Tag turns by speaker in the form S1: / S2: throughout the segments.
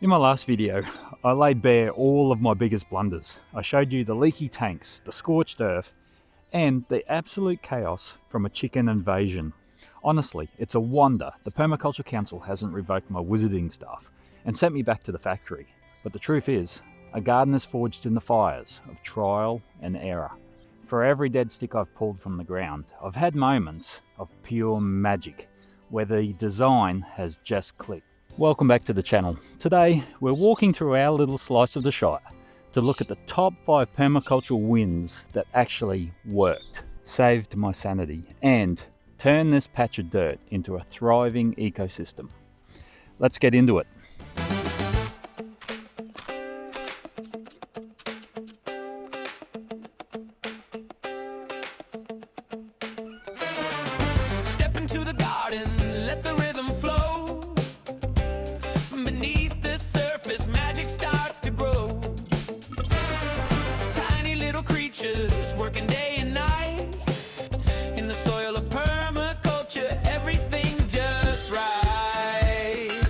S1: In my last video, I laid bare all of my biggest blunders. I showed you the leaky tanks, the scorched earth, and the absolute chaos from a chicken invasion. Honestly, it's a wonder the Permaculture Council hasn't revoked my wizarding stuff and sent me back to the factory. But the truth is, a garden is forged in the fires of trial and error. For every dead stick I've pulled from the ground, I've had moments of pure magic where the design has just clicked. Welcome back to the channel. Today we're walking through our little slice of the Shire to look at the top 5 permaculture wins that actually worked, saved my sanity, and turned this patch of dirt into a thriving ecosystem. Let's get into it.
S2: Step into the garden, let the rhythm flow. Beneath the surface, magic starts to grow. Tiny little creatures working day and night. In the soil of permaculture, everything's just right.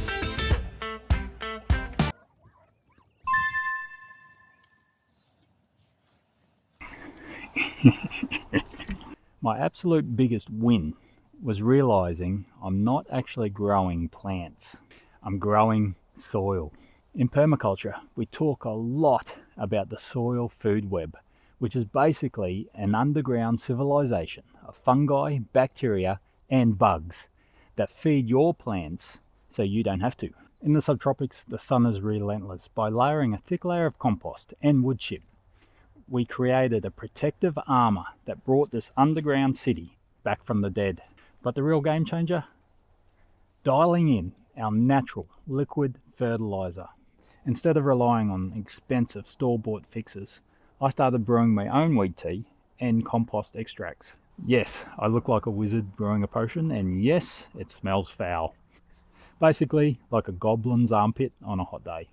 S1: My absolute biggest win was realizing I'm not actually growing plants. I'm growing soil. In permaculture, we talk a lot about the soil food web, which is basically an underground civilization of fungi, bacteria, and bugs that feed your plants so you don't have to. In the subtropics, the sun is relentless. By layering a thick layer of compost and wood chip, we created a protective armor that brought this underground city back from the dead. But the real game changer? Dialing in our natural liquid fertilizer. Instead of relying on expensive store-bought fixes, I started brewing my own weed tea and compost extracts. Yes, I look like a wizard brewing a potion, and yes, it smells foul. Basically, like a goblin's armpit on a hot day.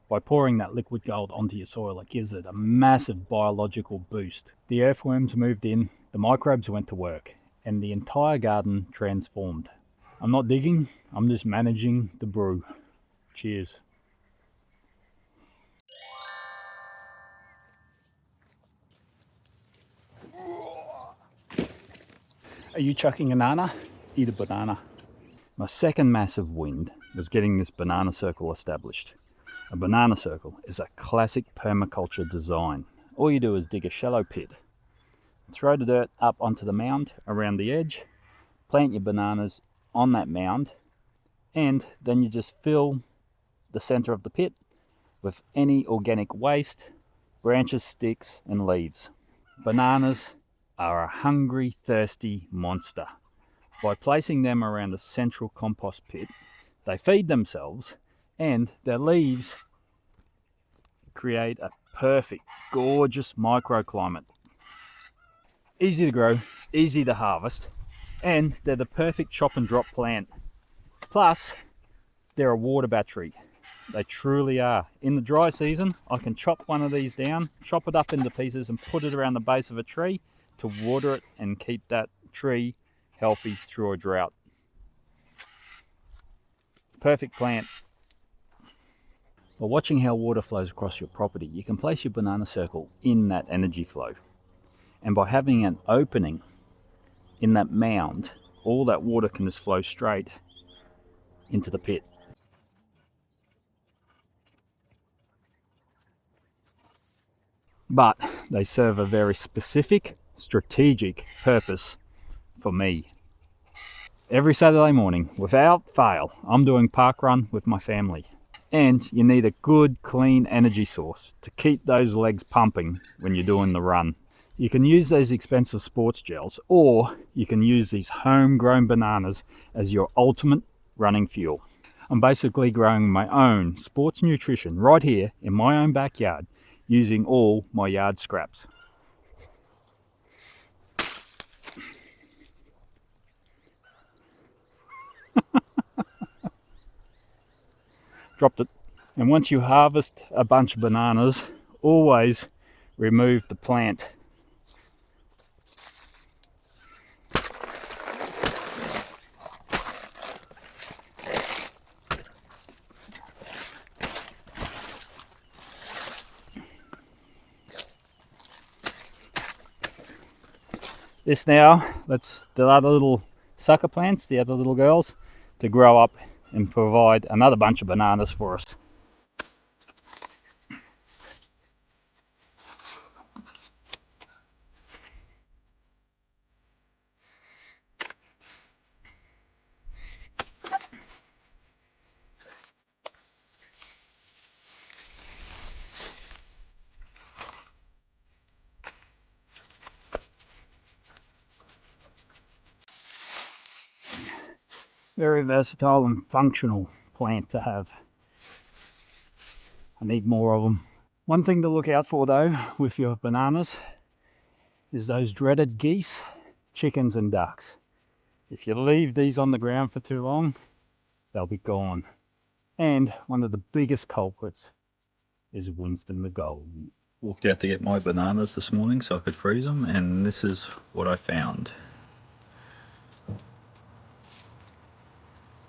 S1: By pouring that liquid gold onto your soil, it gives it a massive biological boost. The earthworms moved in, the microbes went to work, and the entire garden transformed. I'm not digging, I'm just managing the brew. Cheers. Are you chucking a nana? Eat a banana. My second massive win was getting this banana circle established. A banana circle is a classic permaculture design. All you do is dig a shallow pit, throw the dirt up onto the mound around the edge, plant your bananas on that mound, and then you just fill the center of the pit with any organic waste, branches, sticks, and leaves. Bananas are a hungry, thirsty monster. By placing them around the central compost pit, they feed themselves, and their leaves create a perfect, gorgeous microclimate. Easy to grow, easy to harvest, and they're the perfect chop and drop plant. Plus, they're a water battery. They truly are. In the dry season, I can chop one of these down, chop it up into pieces and put it around the base of a tree to water it and keep that tree healthy through a drought. Perfect plant. By watching how water flows across your property, you can place your banana circle in that energy flow. And by having an opening in that mound, all that water can just flow straight into the pit. But they serve a very specific, strategic purpose for me. Every Saturday morning, without fail, I'm doing park run with my family. And you need a good, clean energy source to keep those legs pumping when you're doing the run. You can use these expensive sports gels, or you can use these homegrown bananas as your ultimate running fuel. I'm basically growing my own sports nutrition right here in my own backyard using all my yard scraps. Dropped it. And once you harvest a bunch of bananas, always remove the plant. This now, let's the other little sucker plants, the other little girls, to grow up and provide another bunch of bananas for us. Very versatile and functional plant to have. I need more of them. One thing to look out for though with your bananas is those dreaded geese, chickens and ducks. If you leave these on the ground for too long, they'll be gone. And one of the biggest culprits is Winston the Gold. Walked out to get my bananas this morning so I could freeze them, and this is what I found.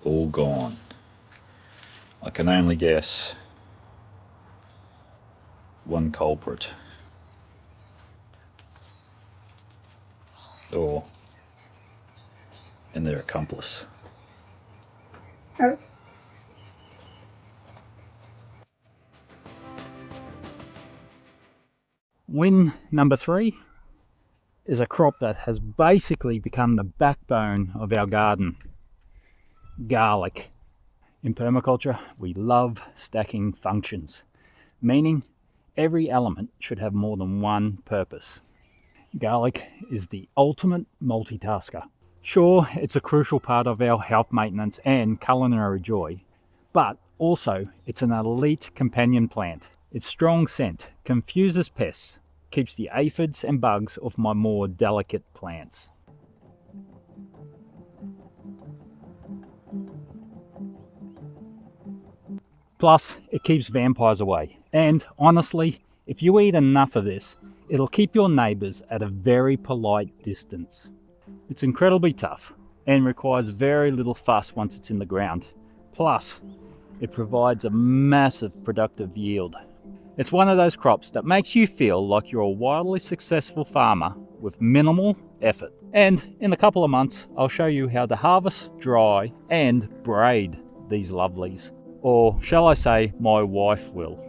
S1: All gone. I can only guess one culprit, and their accomplice. Win number 3 is a crop that has basically become the backbone of our garden. Garlic. In permaculture, we love stacking functions, meaning every element should have more than one purpose. Garlic is the ultimate multitasker. Sure, it's a crucial part of our health maintenance and culinary joy, but also it's an elite companion plant. Its strong scent confuses pests, keeps the aphids and bugs off my more delicate plants. Plus, it keeps vampires away. And honestly, if you eat enough of this, it'll keep your neighbours at a very polite distance. It's incredibly tough and requires very little fuss once it's in the ground. Plus, it provides a massive productive yield. It's one of those crops that makes you feel like you're a wildly successful farmer with minimal effort. And in a couple of months, I'll show you how to harvest, dry, and braid these lovelies. Or shall I say, my wife will.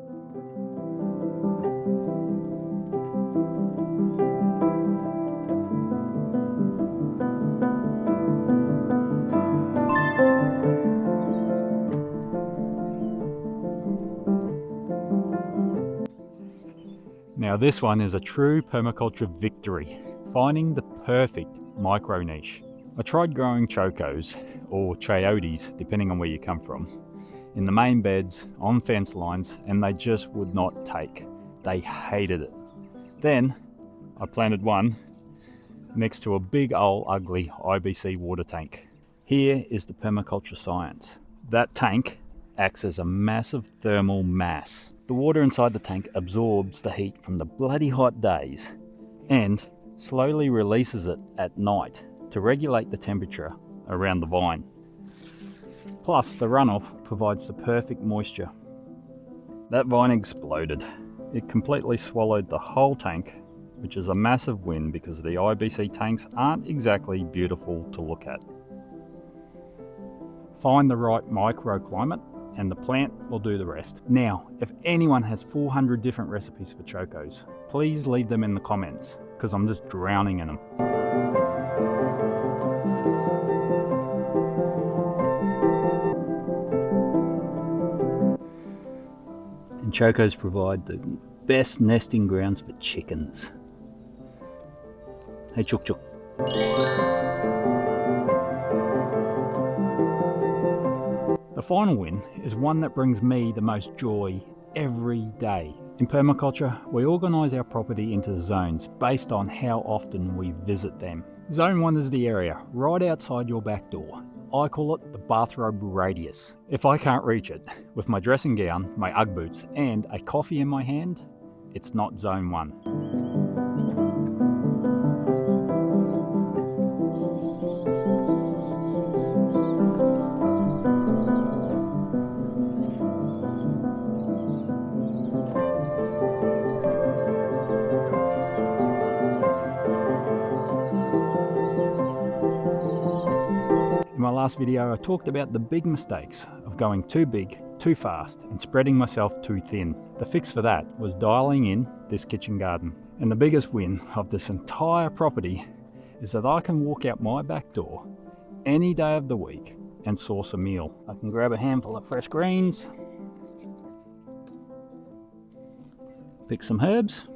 S1: Now this one is a true permaculture victory, finding the perfect micro niche. I tried growing chocos, or chayotes, depending on where you come from, in the main beds, on fence lines, and they just would not take. They hated it. Then I planted one next to a big old ugly IBC water tank. Here is the permaculture science. That tank acts as a massive thermal mass. The water inside the tank absorbs the heat from the bloody hot days and slowly releases it at night to regulate the temperature around the vine. Plus, the runoff provides the perfect moisture. That vine exploded. It completely swallowed the whole tank, which is a massive win because the IBC tanks aren't exactly beautiful to look at. Find the right microclimate and the plant will do the rest. Now, if anyone has 400 different recipes for chocos, please leave them in the comments because I'm just drowning in them. And chocos provide the best nesting grounds for chickens. Hey Chok Chok. The final win is one that brings me the most joy every day. In permaculture, we organise our property into zones based on how often we visit them. Zone 1 is the area right outside your back door. I call it the bathrobe radius. If I can't reach it, with my dressing gown, my Ugg boots and a coffee in my hand, it's not Zone 1. my last video, I talked about the big mistakes of going too big, too fast, and spreading myself too thin. The fix for that was dialing in this kitchen garden. And the biggest win of this entire property is that I can walk out my back door any day of the week and source a meal. I can grab a handful of fresh greens, pick some herbs,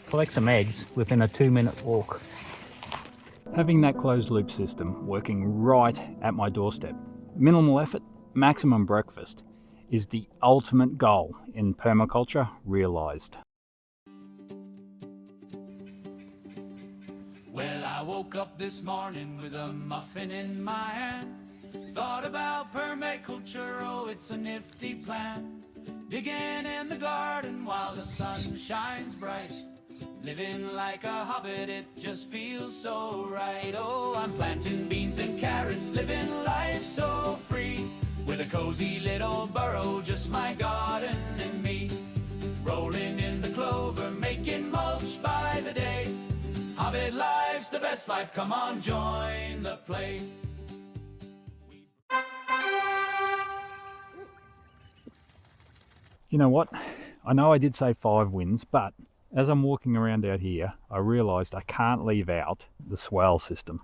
S1: collect some eggs within a 2-minute walk. Having that closed loop system working right at my doorstep, minimal effort, maximum breakfast, is the ultimate goal in permaculture realised.
S2: Well, I woke up this morning with a muffin in my hand. Thought about permaculture, oh, it's a nifty plan. Digging in the garden while the sun shines bright. Living like a hobbit, it just feels so right. Oh, I'm planting beans and carrots, living life so free. With a cozy little burrow, just my garden and me. Rolling in the clover, making mulch by the day. Hobbit life's the best life, come on, join the play.
S1: You know what? I know I did say 5 wins, but as I'm walking around out here, I realised I can't leave out the swale system.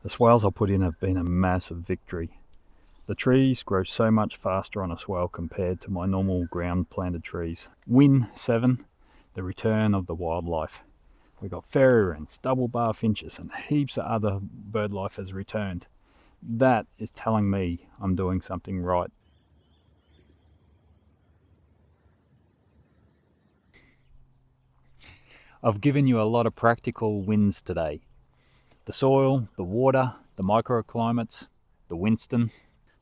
S1: The swales I put in have been a massive victory. The trees grow so much faster on a swale compared to my normal ground planted trees. Win 7, the return of the wildlife. We've got fairy wrens, double bar finches, and heaps of other bird life has returned. That is telling me I'm doing something right. I've given you a lot of practical wins today. The soil, the water, the microclimates, the Winston.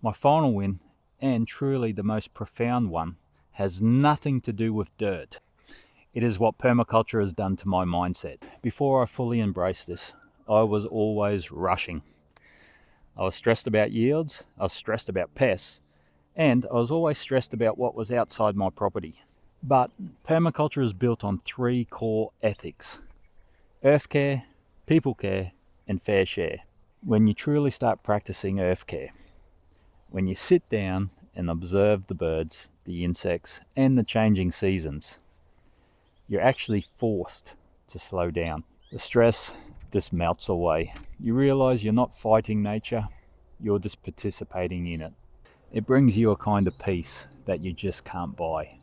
S1: My final win, and truly the most profound one, has nothing to do with dirt. It is what permaculture has done to my mindset. Before I fully embraced this, I was always rushing. I was stressed about yields, I was stressed about pests, and I was always stressed about what was outside my property. But permaculture is built on 3 core ethics: earth care, people care, and fair share. When you truly start practicing earth care, when you sit down and observe the birds, the insects, and the changing seasons, you're actually forced to slow down. The stress just melts away. You realize you're not fighting nature, you're just participating in it. It brings you a kind of peace that you just can't buy.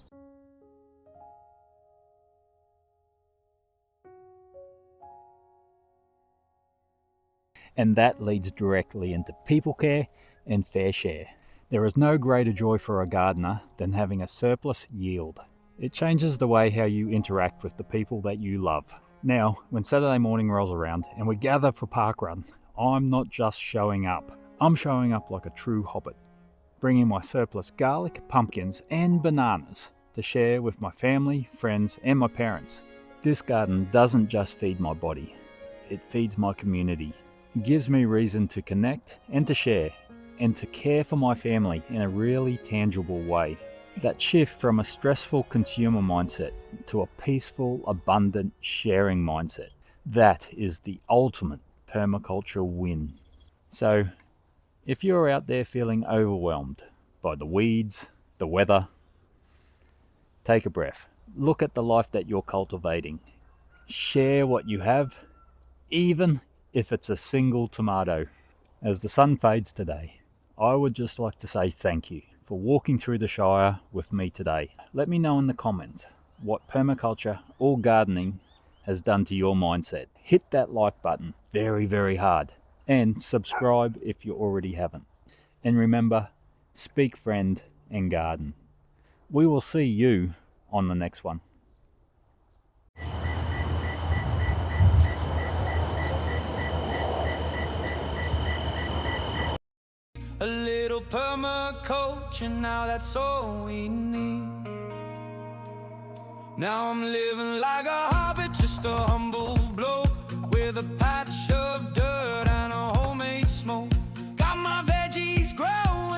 S1: And that leads directly into people care and fair share. There is no greater joy for a gardener than having a surplus yield. It changes the way how you interact with the people that you love. Now, when Saturday morning rolls around and we gather for parkrun, I'm not just showing up. I'm showing up like a true hobbit, bringing my surplus garlic, pumpkins, and bananas to share with my family, friends, and my parents. This garden doesn't just feed my body, it feeds my community. It gives me reason to connect and to share and to care for my family in a really tangible way. That shift from a stressful consumer mindset to a peaceful, abundant, sharing mindset, that is the ultimate permaculture win. So, if you're out there feeling overwhelmed by the weeds, the weather, take a breath. Look at the life that you're cultivating. Share what you have, even if it's a single tomato. As the sun fades today, I would just like to say thank you for walking through the Shire with me today. Let me know in the comments what permaculture or gardening has done to your mindset. Hit that like button very, very hard, and subscribe if you already haven't. And remember, speak friend and garden. We will see you on the next one.
S2: A little permaculture, now that's all we need. Now I'm living like a hobbit, just a humble bloke with a patch of dirt and a homemade smoke. Got my veggies grown.